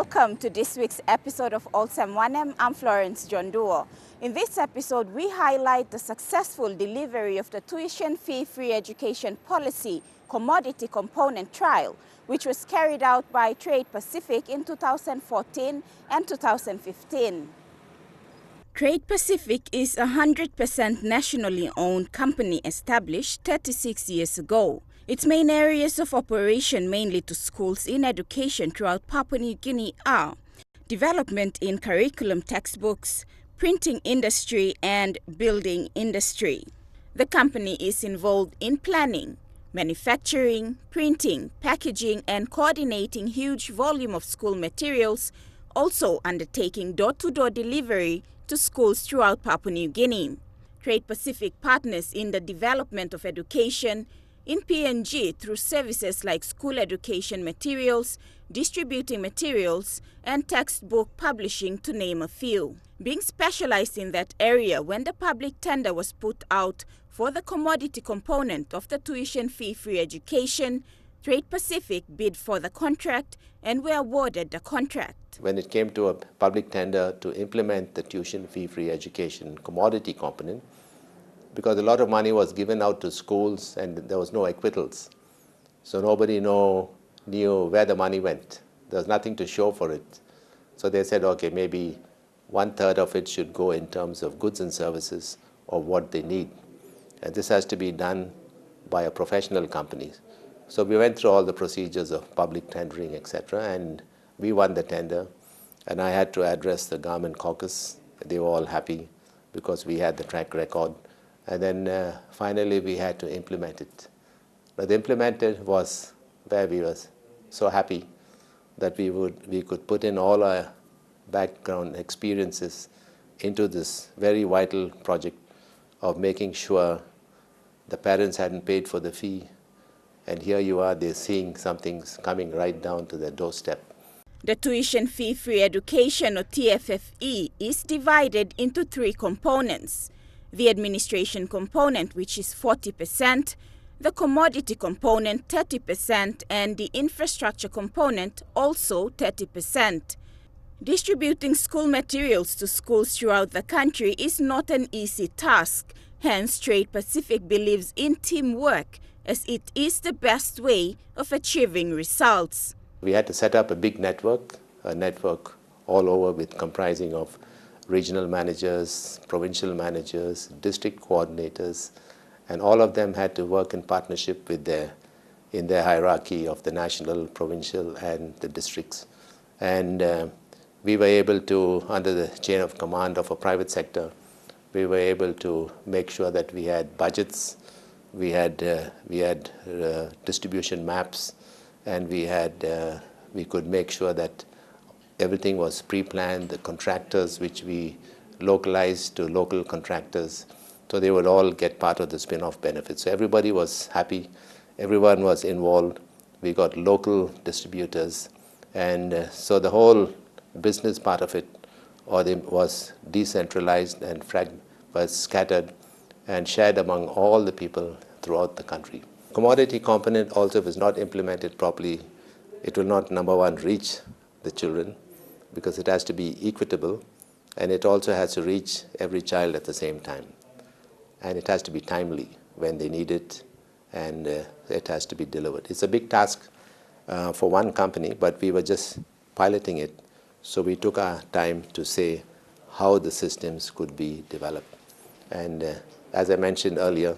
Welcome to this week's episode of Olsem Wanem. I'm Florence John Duo. In this episode, we highlight the successful delivery of the tuition fee-free education policy commodity component trial, which was carried out by Treid Pacific in 2014 and 2015. Treid Pacific is a 100% nationally owned company established 36 years ago. Its main areas of operation mainly to schools in education throughout Papua New Guinea are development in curriculum textbooks, printing industry, and building industry. The company is involved in planning, manufacturing, printing, packaging, and coordinating huge volume of school materials, also undertaking door-to-door delivery to schools throughout Papua New Guinea. Treid Pacific partners in the development of education in PNG through services like school education materials, distributing materials, and textbook publishing, to name a few. Being specialized in that area, when the public tender was put out for the commodity component of the tuition fee-free education, Treid Pacific bid for the contract and were awarded the contract. When it came to a public tender to implement the tuition fee-free education commodity component, because a lot of money was given out to schools and there was no acquittals. So nobody knew where the money went. There was nothing to show for it. So they said, okay, maybe 1/3 of it should go in terms of goods and services or what they need. And this has to be done by a professional company. So we went through all the procedures of public tendering, etc., and we won the tender. And I had to address the government caucus. They were all happy because we had the track record. And then finally we had to implement it. But the implemented was where we were so happy that we could put in all our background experiences into this very vital project of making sure the parents hadn't paid for the fee. And here you are, they're seeing something's coming right down to their doorstep. The tuition fee-free education, or TFFE, is divided into 3 components. The administration component, which is 40%, the commodity component 30%, and the infrastructure component also 30%. Distributing school materials to schools throughout the country is not an easy task. Hence, Treid Pacific believes in teamwork, as it is the best way of achieving results. We had to set up a big network, a network all over with comprising of regional managers, provincial managers, district coordinators, and all of them had to work in partnership with in their hierarchy of the national, provincial, and the districts. And we were able to, under the chain of command of a private sector, we were able to make sure that we had budgets, we had distribution maps, and we could make sure that everything was pre-planned, the contractors which we localized to local contractors, so they would all get part of the spin-off benefits. So everybody was happy, everyone was involved, we got local distributors, and so the whole business part of it was decentralized and was scattered and shared among all the people throughout the country. Commodity component also, if it's not implemented properly, it will not, number one, reach the children, because it has to be equitable, and it also has to reach every child at the same time. And it has to be timely when they need it, and it has to be delivered. It's a big task for one company, but we were just piloting it, so we took our time to say how the systems could be developed. And as I mentioned earlier,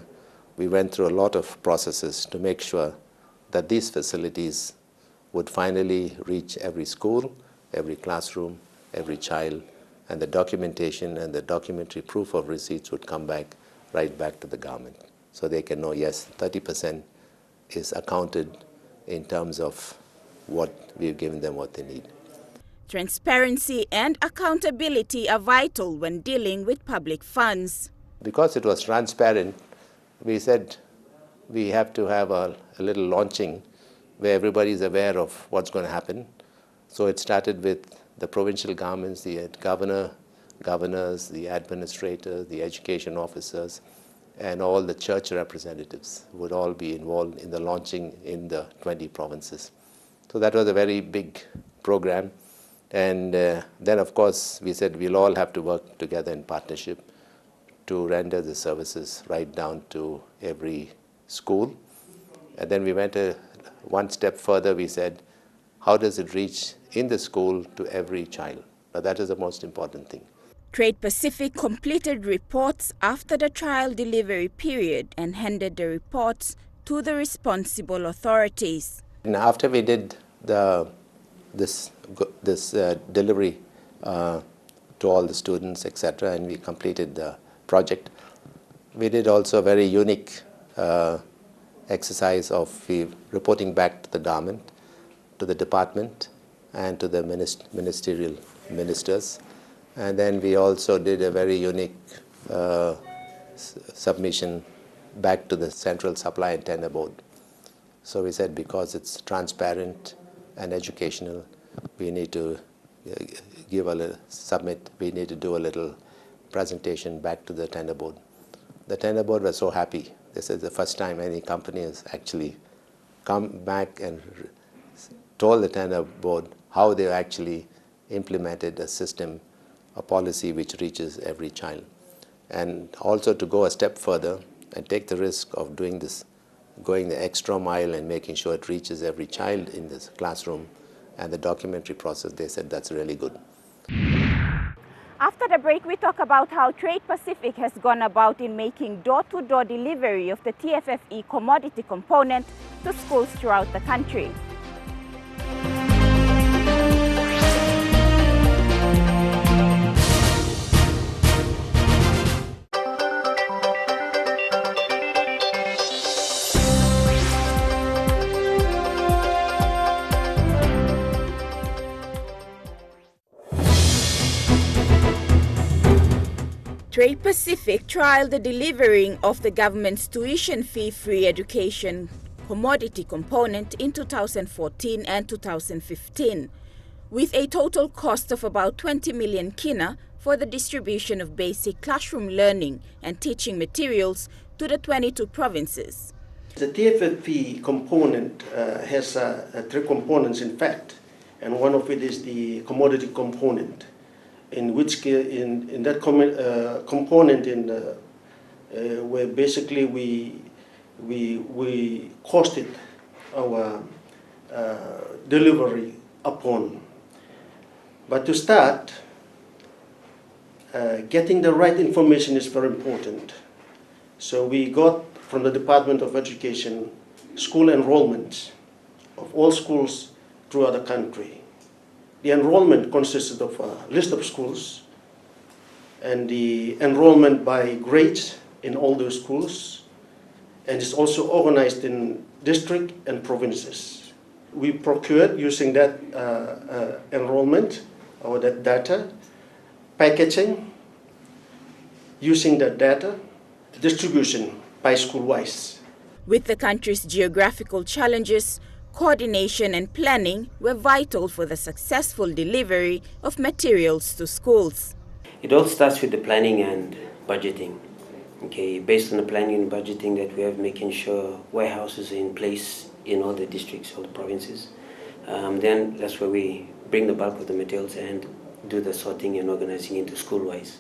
we went through a lot of processes to make sure that these facilities would finally reach every school, every classroom, every child, and the documentation and the documentary proof of receipts would come back right back to the government. So they can know, yes, 30% is accounted in terms of what we've given them what they need. Transparency and accountability are vital when dealing with public funds. Because it was transparent, we said we have to have a little launching where everybody is aware of what's going to happen. So it started with the provincial governments, the governors, the administrators, the education officers, and all the church representatives would all be involved in the launching in the 20 provinces. So that was a very big program, And then, of course, we said we'll all have to work together in partnership to render the services right down to every school. And then we went one step further. We said, how does it reach in the school to every child? Now, that is the most important thing. Treid Pacific completed reports after the trial delivery period and handed the reports to the responsible authorities. And after we did this delivery to all the students, etc., and we completed the project, we did also a very unique exercise of reporting back to the government, to the department, and to the ministerial ministers. And then we also did a very unique submission back to the Central Supply and Tender Board. So we said, because it's transparent and educational, we need to we need to do a little presentation back to the tender board. The tender board was so happy. This is the first time any company has actually come back and told the tender board how they actually implemented a system, a policy which reaches every child. And also to go a step further and take the risk of doing this, going the extra mile and making sure it reaches every child in this classroom, and the documentary process, they said that's really good. After the break, we talk about how Treid Pacific has gone about in making door-to-door delivery of the TFFE Commodity Component to schools throughout the country. Treid Pacific trialed the delivering of the government's tuition fee-free education commodity component in 2014 and 2015, with a total cost of about 20 million kina for the distribution of basic classroom learning and teaching materials to the 22 provinces. The TFFE component has three components, in fact, and one of it is the commodity component, in which in that component where basically we costed our delivery upon. But to start, getting the right information is very important. So we got from the Department of Education school enrollments of all schools throughout the country. The enrollment consisted of a list of schools and the enrollment by grades in all those schools, and it's also organized in district and provinces. We procured using that enrollment or that data, packaging using that data, distribution by school-wise. With the country's geographical challenges, coordination and planning were vital for the successful delivery of materials to schools. It all starts with the planning and budgeting. Okay, based on the planning and budgeting that we have, making sure warehouses are in place in all the districts, all the provinces. Then that's where we bring the bulk of the materials and do the sorting and organizing into school-wise.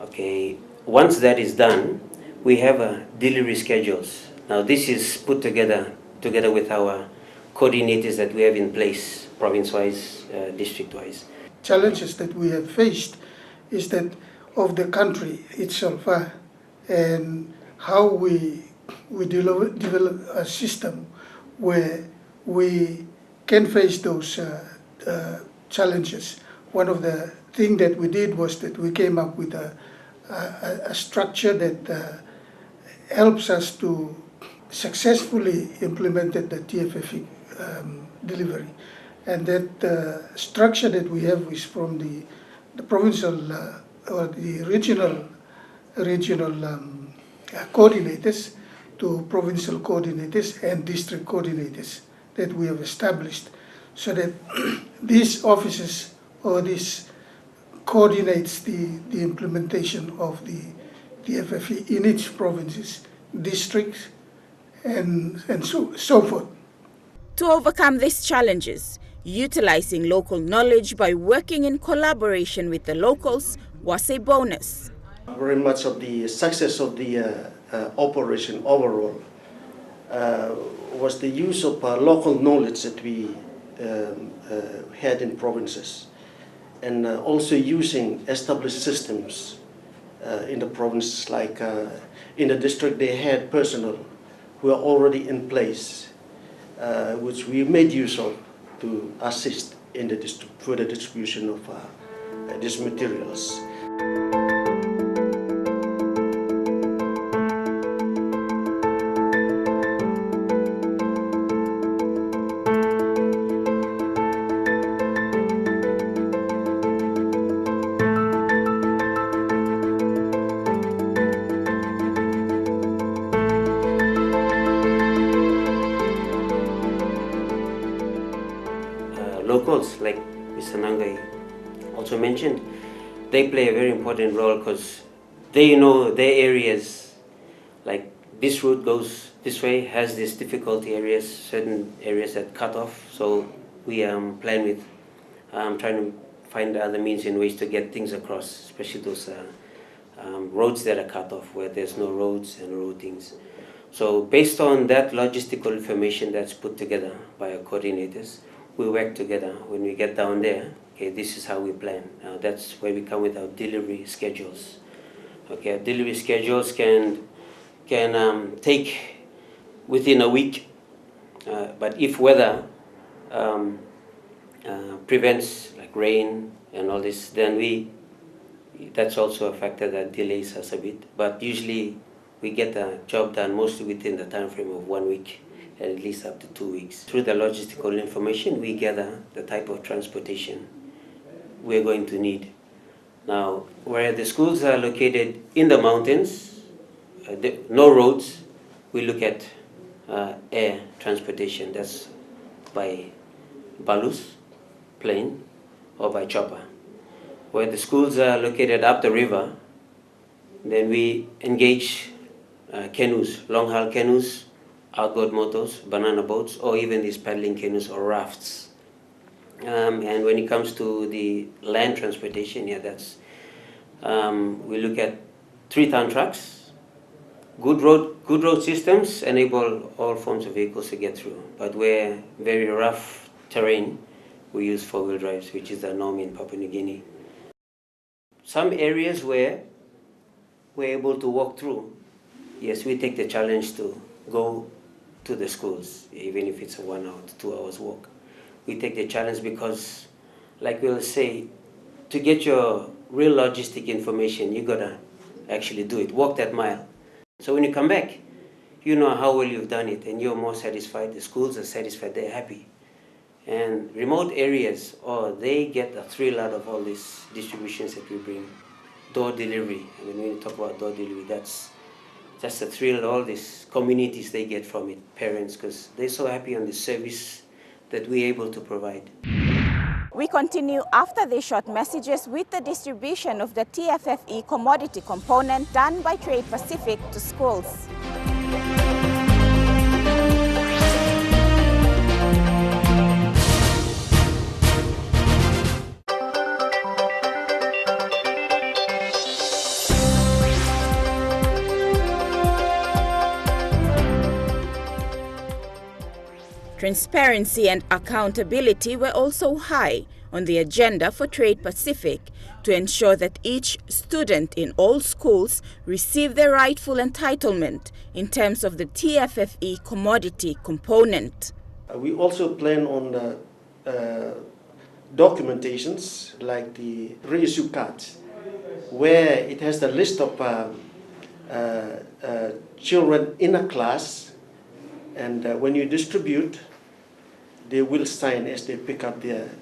Okay, once that is done, we have delivery schedules. Now this is put together with our coordinators that we have in place, province-wise, district-wise. Challenges that we have faced is that of the country itself, and how we develop a system where we can face those challenges. One of the things that we did was that we came up with a structure that helps us to successfully implement the TFFE delivery. And that structure that we have is from the provincial or the regional coordinators to provincial coordinators and district coordinators that we have established, so that these offices or this coordinates the implementation of the TFFE in each provinces, districts, and so forth. To overcome these challenges, Utilizing local knowledge by working in collaboration with the locals was a bonus. Very much of the success of the operation overall was the use of local knowledge that we had in provinces, and also using established systems in the provinces. Like in the district, they had personnel who are already in place, which we made use of to assist in the further distribution of these materials. Locals, like Mr. Nangai also mentioned, they play a very important role because they know their areas, like this route goes this way, has these difficulty areas, certain areas that cut off. So we plan with trying to find other means and ways to get things across, especially those roads that are cut off where there's no roads and routings. So based on that logistical information that's put together by our coordinators, we work together. When we get down there, okay, this is how we plan. That's where we come with our delivery schedules. Okay, our delivery schedules can take within a week, but if weather prevents, like rain and all this, then that's also a factor that delays us a bit. But usually we get the job done mostly within the time frame of 1 week, at least up to 2 weeks. Through the logistical information, we gather the type of transportation we're going to need. Now, where the schools are located in the mountains, no roads, we look at air transportation. That's by balus, plane, or by chopper. Where the schools are located up the river, then we engage canoes, long-haul canoes, outboard motors, banana boats, or even these paddling canoes or rafts. And when it comes to the land transportation, yeah, that's we look at 3-ton trucks. Good road systems enable all forms of vehicles to get through. But where very rough terrain, we use 4-wheel drives, which is the norm in Papua New Guinea. Some areas where we're able to walk through, yes, we take the challenge to go to the schools, even if it's a 1 hour to 2 hours walk. We take the challenge because, like we'll say, to get your real logistic information, you gotta actually do it, walk that mile. So when you come back, you know how well you've done it and you're more satisfied, the schools are satisfied, they're happy. And remote areas, they get a thrill out of all these distributions that we bring. Door delivery, I mean, when you talk about door delivery, that's just a thrill, all these communities they get from it, parents, because they're so happy on the service that we're able to provide. We continue after these short messages with the distribution of the TFFE Commodity Component done by Treid Pacific to schools. Transparency and accountability were also high on the agenda for Treid Pacific to ensure that each student in all schools receive their rightful entitlement in terms of the TFFE Commodity Component. We also plan on documentations like the reissue cards, where it has the list of children in a class, and when you distribute, they will sign as they pick up their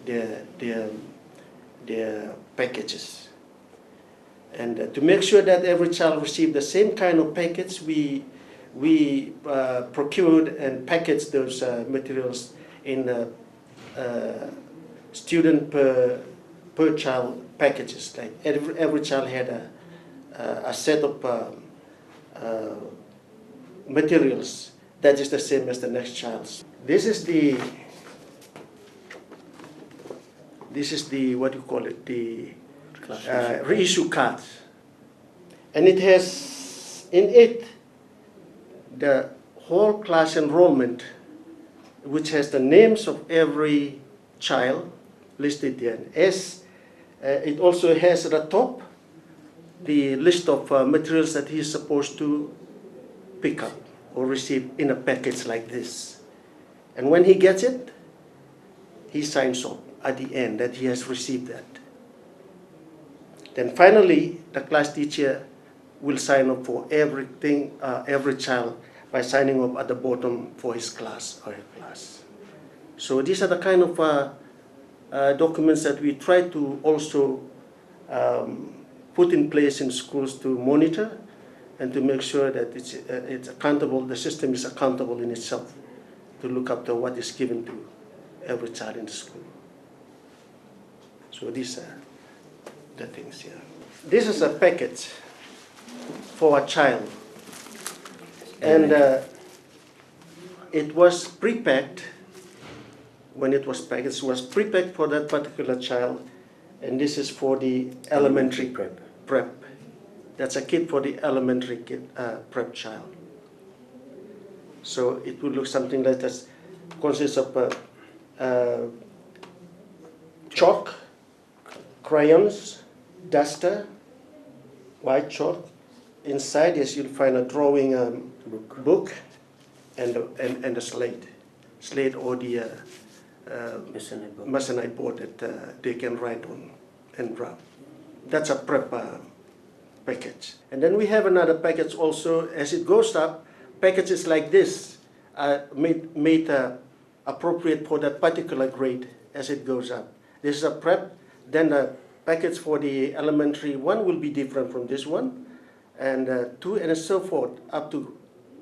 packages. And to make sure that every child receives the same kind of package, we procured and packaged those materials in student per child packages. Like every child had a set of materials that is the same as the next child's. This is the This is the, what you call it, the reissue card. And it has in it the whole class enrollment, which has the names of every child listed there. It also has at the top the list of materials that he is supposed to pick up or receive in a package like this. And when he gets it, he signs off at the end that he has received that. Then finally, the class teacher will sign up for everything, every child, by signing up at the bottom for his class or her class. So these are the kind of documents that we try to also put in place in schools to monitor and to make sure that it's accountable, the system is accountable in itself to look after what is given to every child in the school. So these are the things here. This is a package for a child. And it was pre-packed. When it was packed, it was pre-packed for that particular child. And this is for the elementary prep. That's a kit for the elementary prep child. So it would look something like this. Consists of chalk, crayons, duster, white chalk. Inside, yes, you'll find a drawing book and a slate or the masonite board that they can write on and draw. That's a prep package. And then we have another package also. As it goes up, packages like this are made appropriate for that particular grade as it goes up. This is a prep. Then the package for the elementary one will be different from this one. And 2 and so forth up to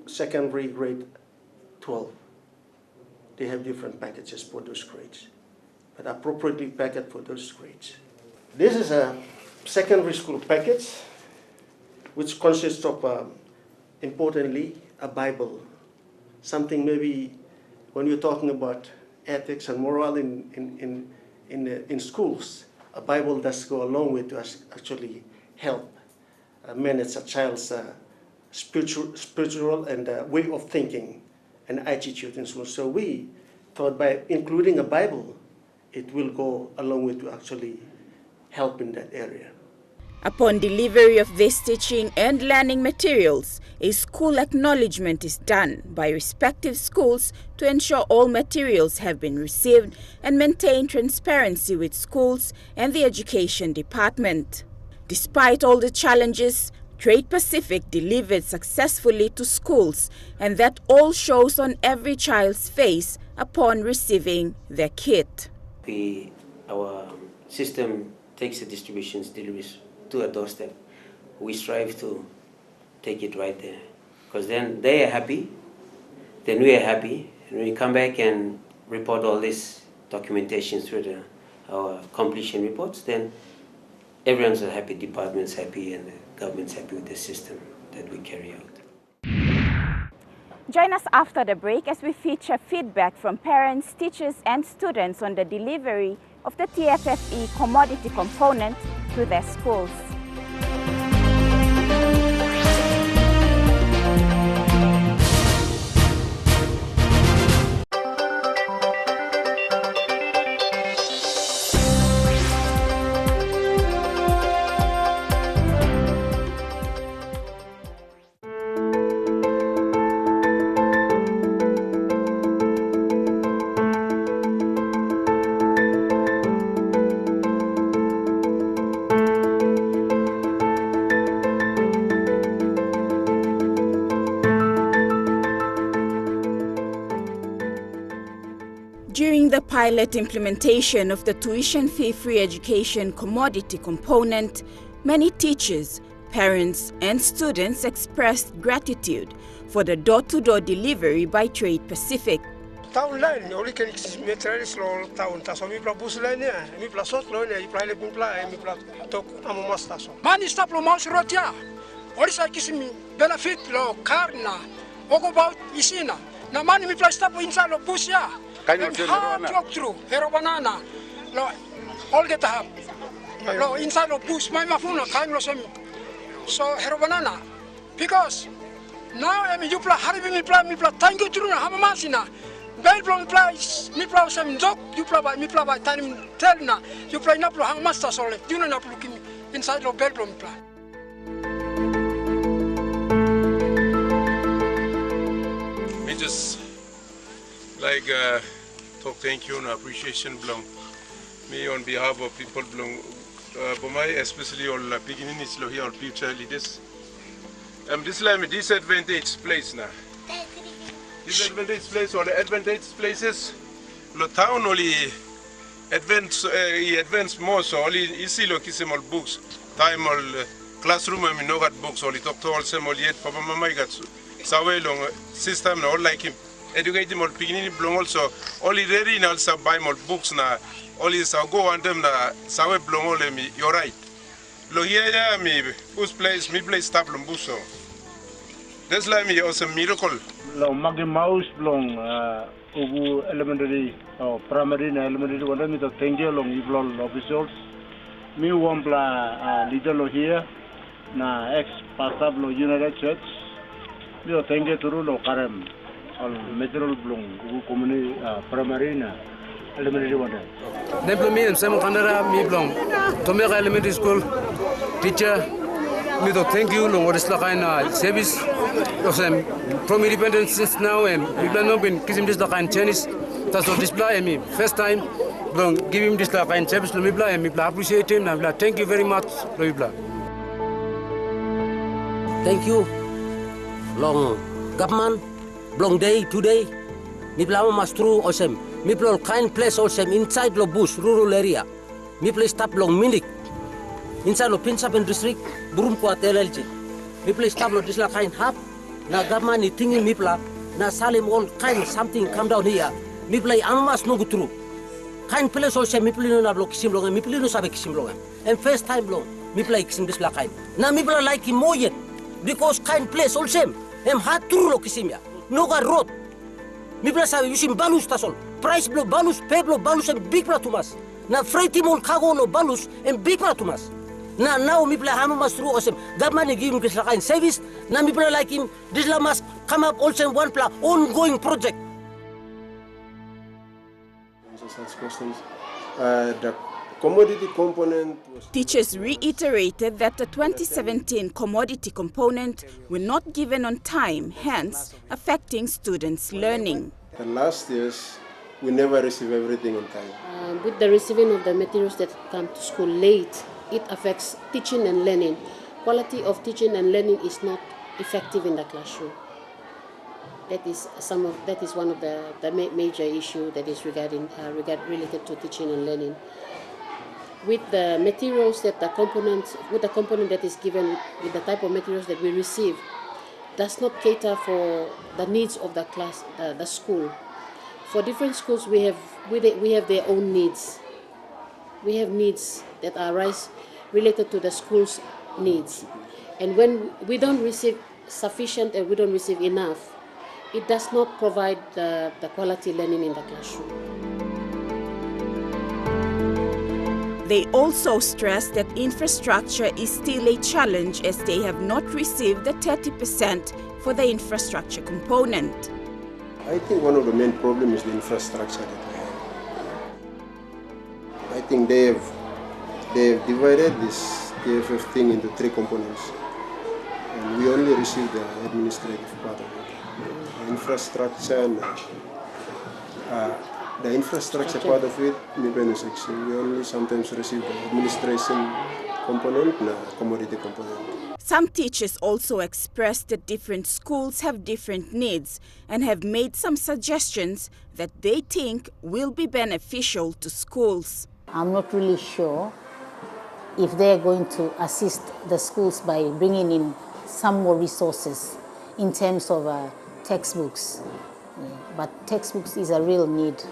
secondary grade 12. They have different packages for those grades, but appropriately packaged for those grades. This is a secondary school package, which consists of, importantly, a Bible. Something maybe when you're talking about ethics and moral in schools, a Bible does go along with to actually help manage a child's spiritual and way of thinking and attitude in school. So we thought by including a Bible, it will go along with to actually help in that area. Upon delivery of this teaching and learning materials, a school acknowledgement is done by respective schools to ensure all materials have been received and maintain transparency with schools and the education department. Despite all the challenges, Treid Pacific delivered successfully to schools, and that all shows on every child's face upon receiving their kit. Our system takes the distributions, deliveries to a doorstep. We strive to take it right there, because then they are happy, then we are happy, and we come back and report all this documentation through our completion reports, then everyone's happy, department's happy, and the government's happy with the system that we carry out. Join us after the break as we feature feedback from parents, teachers, and students on the delivery of the TFFE Commodity Component to their schools. During the pilot implementation of the tuition fee-free education commodity component, many teachers, parents, and students expressed gratitude for the door-to-door delivery by Treid Pacific. Taun lain, oli kan materialis lo taun taso mi pla bus lain ya, mi pla sot lo ya, mi pla le pun pla, mi pla tok amo mas taso. Mani stap lo mas rotia, oli sa kisimi benefit lo karna, oko baut isina, na mani mi pla stap insa lo bus ya. And hard walk through, hero banana, lo all get up. Lo inside lo bush, my mafuna kind lo semi. So hero banana, because now you play haribi mi play thank you truna hamamasina. Bel play mi play sem joke, you play by time telna, you play na play hang master sole, you know na looking inside lo bel play. Me just like talk thank you and appreciation belong me on behalf of people belong Bomai, especially all beginnings here all future leaders. This is a disadvantaged place now. Disadvantaged place or the advantaged places. The town only advance more so only easy local books. Time all classroom and no got books only talk to all some all yet Papa Mama got so long system all like him. Educate them all beginning belong also only ready and also buy more books now. Only so go and them na sawe belong all me. You're right. Lo here me whose place me place stop lumbuso. That's like me also miracle. Lo magi mouse belong ugu elementary or primary and elementary one me to thank you long evil officials. Me one bla leader lo here na ex pastor lo United Church. Me to thank you to lo karem all material belong ugu community primary na elementary one. Me and Sam Canada, me belong to make elementary school teacher. Me to thank you long what is the kind of service. From independence since now and we plan not been kissing this kind Chinese. That's what display me first time. Long give him this kind service to me and me appreciate him and thank you very much. Thank you. Long government, long day today. Me plan must through Olsem. Me plan kind place Olsem inside the bush rural area. Me place stop long minute. Inside the Pinsapen district, Burumqua LLG. Me place stop this kind half. Na government is thinking me plan. Na Salim all kind something come down here. Me play amas no go through. Kind place Olsem me play no block kisim long. Me play no sabe kisim long. And first time long me play kisim this kind. Na me play like him more yet because kind place Olsem. Hard through lo kisim ya. No got road. Mi play sabe using balus tasol. Price blow balus, pay blow balus and big platumas. Na freighty mon cargo lo balus and big platumas. Na now mi play hamamas through Olsem. Government give him this kind service. Na mi play like him. This la must come up Olsem one plan ongoing project. Such questions. The commodity component was... Teachers reiterated that the 2017 commodity component were not given on time, hence affecting students' learning. The last years, we never receive everything on time. With the receiving of the materials that come to school late, it affects teaching and learning. Quality of teaching and learning is not effective in the classroom. That is one of the major issue that is related to teaching and learning. With the materials that the component that is given, with the type of materials that we receive, does not cater for the needs of the class, the school. For different schools, we have their own needs. We have needs that are related to the school's needs, and when we don't receive sufficient and we don't receive enough, it does not provide the quality learning in the classroom. They also stressed that infrastructure is still a challenge as they have not received the 30% for the infrastructure component. I think one of the main problems is the infrastructure that we have. I think they have divided this TFF thing into 3 components, and we only receive the administrative part of it. The infrastructure and the infrastructure part of it, we only sometimes receive the administration component and the commodity component. Some teachers also expressed that different schools have different needs and have made some suggestions that they think will be beneficial to schools. I'm not really sure if they're going to assist the schools by bringing in some more resources in terms of textbooks. But textbooks is a real need.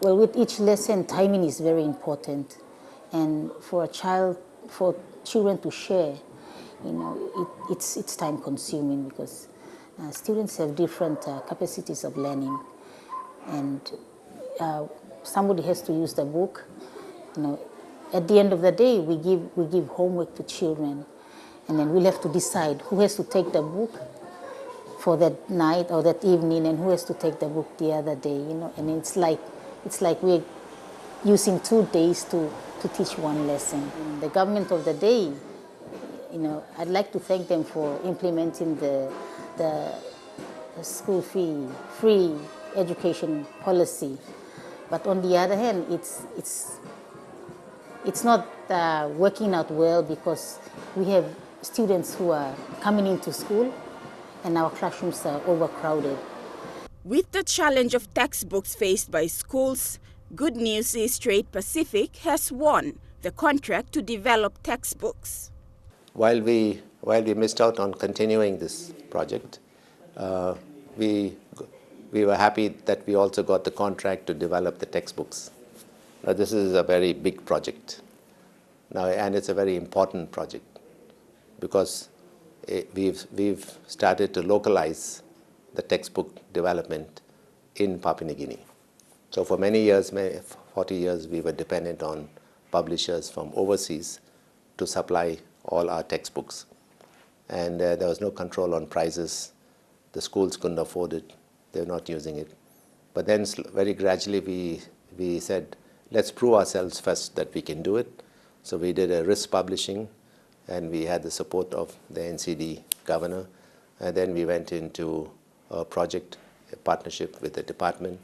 Well, with each lesson, timing is very important. And for children to share, it's time consuming because students have different capacities of learning. And somebody has to use the book. at the end of the day, we give homework to children, and then we'll have to decide who has to take the book for that night or that evening, and who has to take the book the other day. And it's like we're using 2 days to teach one lesson. And the government of the day, I'd like to thank them for implementing the school fee free education policy. But on the other hand, it's not working out well, because we have students who are coming into school and our classrooms are overcrowded. With the challenge of textbooks faced by schools, good news is Treid Pacific has won the contract to develop textbooks. While we missed out on continuing this project, we were happy that we also got the contract to develop the textbooks. Now, this is a very big project now, and it's a very important project, because we've started to localize the textbook development in Papua New Guinea. So for many years, 40 years, we were dependent on publishers from overseas to supply all our textbooks. And there was no control on prices. The schools couldn't afford it. They were not using it. But then very gradually we said, let's prove ourselves first that we can do it. So we did a risk publishing, and we had the support of the NCD governor. And then we went into a project, a partnership with the department.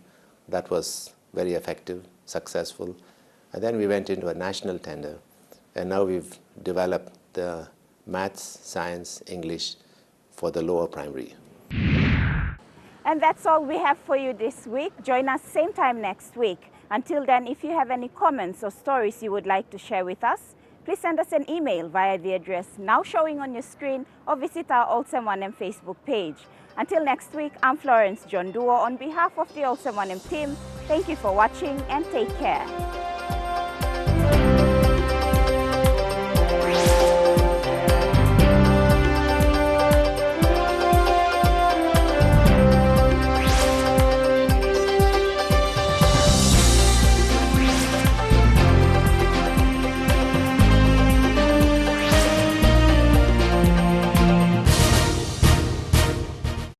That was very effective, successful. And then we went into a national tender. And now we've developed the maths, science, English for the lower primary. And that's all we have for you this week. Join us same time next week. Until then, if you have any comments or stories you would like to share with us, please send us an email via the address now showing on your screen, or visit our Olsem Wanem Facebook page. Until next week, I'm Florence John Duo. On behalf of the Olsem Wanem team, thank you for watching and take care.